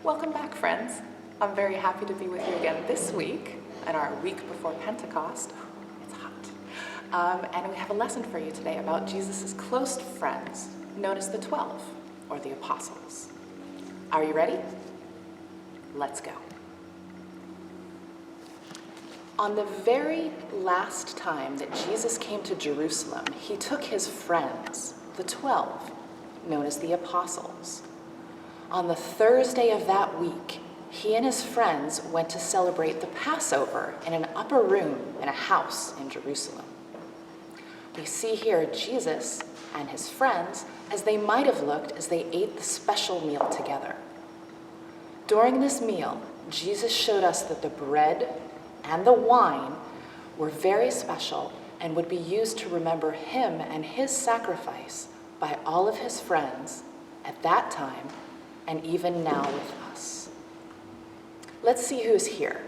Welcome back, friends. I'm very happy to be with you again this week, in our week before Pentecost. It's hot. And we have a lesson for you today about Jesus' close friends, known as the 12, or the Apostles. Are you ready? Let's go. On the very last time that Jesus came to Jerusalem, he took his friends, the 12, known as the Apostles. On the Thursday of that week, he and his friends went to celebrate the Passover in an upper room in a house in Jerusalem. We see here Jesus and his friends as they might have looked as they ate the special meal together. During this meal, Jesus showed us that the bread and the wine were very special and would be used to remember him and his sacrifice by all of his friends at that time and even now with us. Let's see who's here.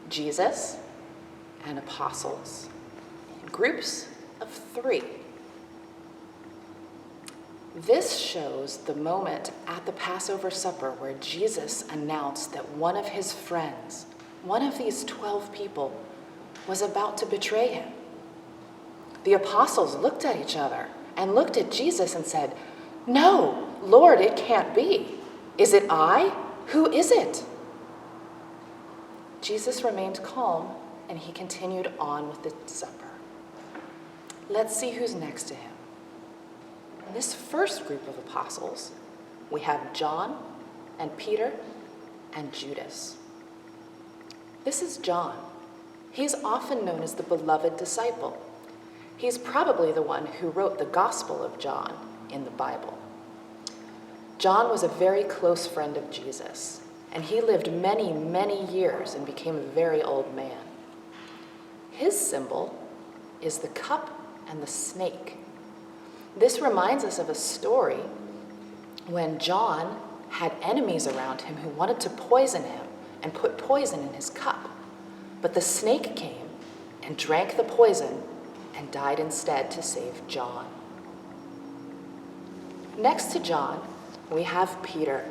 Jesus and apostles in groups of 3. This shows the moment at the Passover supper where Jesus announced that one of his friends, one of these 12 people, was about to betray him. The apostles looked at each other and looked at Jesus and said, "No, Lord, it can't be. Is it I? Who is it?" Jesus remained calm and he continued on with the supper. Let's see who's next to him. In this first group of apostles, we have John and Peter and Judas. This is John. He's often known as the beloved disciple. He's probably the one who wrote the Gospel of John in the Bible. John was a very close friend of Jesus, and he lived many, many years and became a very old man. His symbol is the cup and the snake. This reminds us of a story when John had enemies around him who wanted to poison him and put poison in his cup. But the snake came and drank the poison and died instead to save John. Next to John, we have Peter.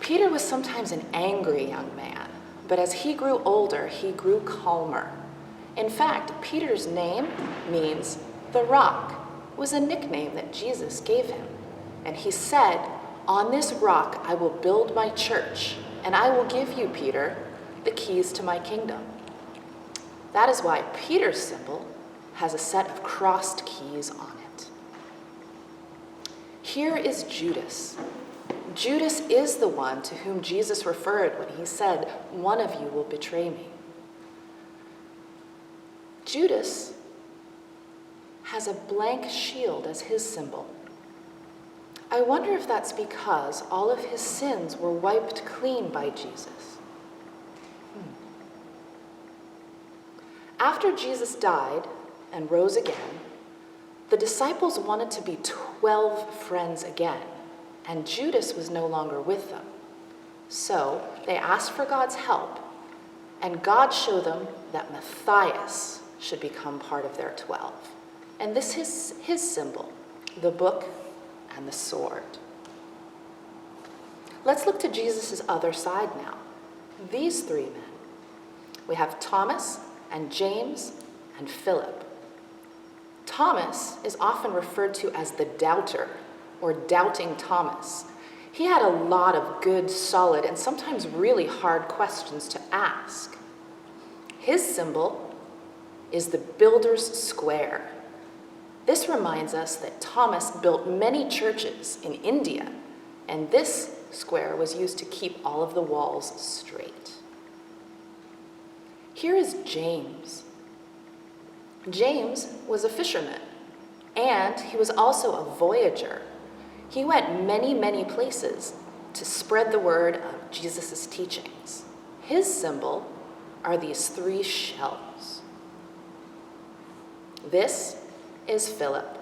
Peter was sometimes an angry young man, but as he grew older, he grew calmer. In fact, Peter's name means the rock, was a nickname that Jesus gave him. And he said, "On this rock I will build my church, and I will give you, Peter, the keys to my kingdom." That is why Peter's symbol has a set of crossed keys on it. Here is Judas. Judas is the one to whom Jesus referred when he said, "One of you will betray me." Judas has a blank shield as his symbol. I wonder if that's because all of his sins were wiped clean by Jesus. After Jesus died and rose again, the disciples wanted to be 12 friends again, and Judas was no longer with them. So they asked for God's help, and God showed them that Matthias should become part of their 12. And this is his symbol, the book and the sword. Let's look to Jesus' other side now. These 3 men. We have Thomas and James and Philip. Thomas is often referred to as the doubter or doubting Thomas. He had a lot of good, solid, and sometimes really hard questions to ask. His symbol is the builder's square. This reminds us that Thomas built many churches in India, and this square was used to keep all of the walls straight. Here is James. James was a fisherman, and he was also a voyager. He went many, many places to spread the word of Jesus' teachings. His symbol are these 3 shells. This is Philip.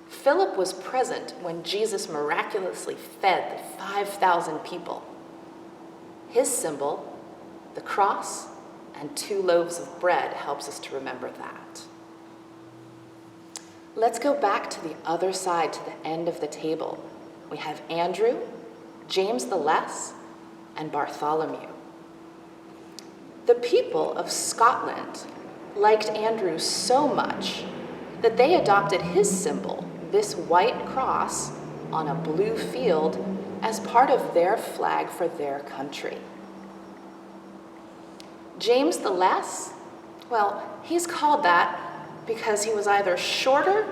Philip was present when Jesus miraculously fed the 5,000 people. His symbol, the cross and 2 loaves of bread, helps us to remember that. Let's go back to the other side, to the end of the table. We have Andrew James the Less, and Bartholomew. The people of Scotland liked Andrew so much that they adopted his symbol, this white cross on a blue field, as part of their flag for their country. James the Less, well, he's called that because he was either shorter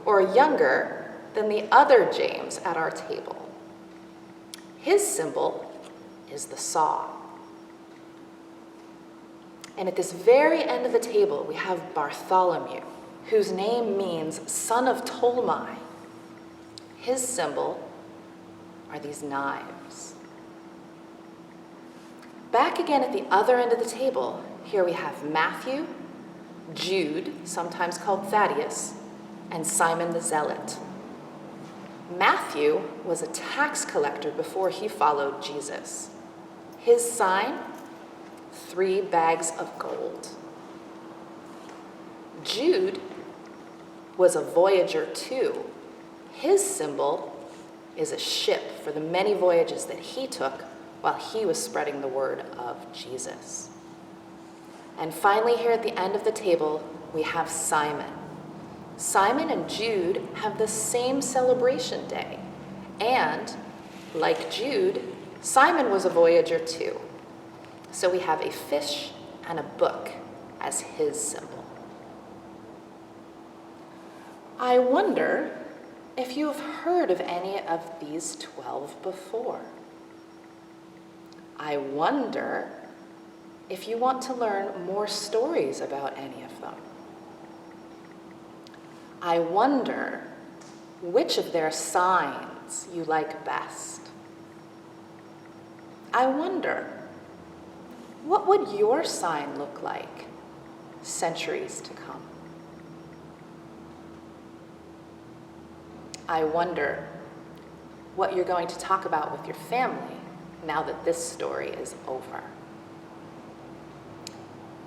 or younger than the other James at our table. His symbol is the saw. And at this very end of the table, we have Bartholomew, whose name means son of Ptolemy. His symbol are these knives. Back again at the other end of the table, here we have Matthew, Jude, sometimes called Thaddeus, and Simon the Zealot. Matthew was a tax collector before he followed Jesus. His sign, 3 bags of gold. Jude was a voyager too. His symbol is a ship for the many voyages that he took while he was spreading the word of Jesus. And finally, here at the end of the table, we have Simon. Simon and Jude have the same celebration day. And, like Jude, Simon was a voyager too. So we have a fish and a book as his symbol. I wonder if you have heard of any of these 12 before. I wonder if you want to learn more stories about any of them. I wonder which of their signs you like best. I wonder, what would your sign look like centuries to come? I wonder what you're going to talk about with your family now that this story is over.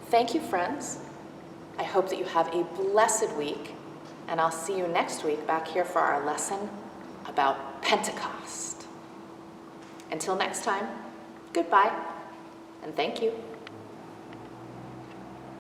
Thank you, friends. I hope that you have a blessed week, and I'll see you next week back here for our lesson about Pentecost. Until next time, goodbye, and thank you.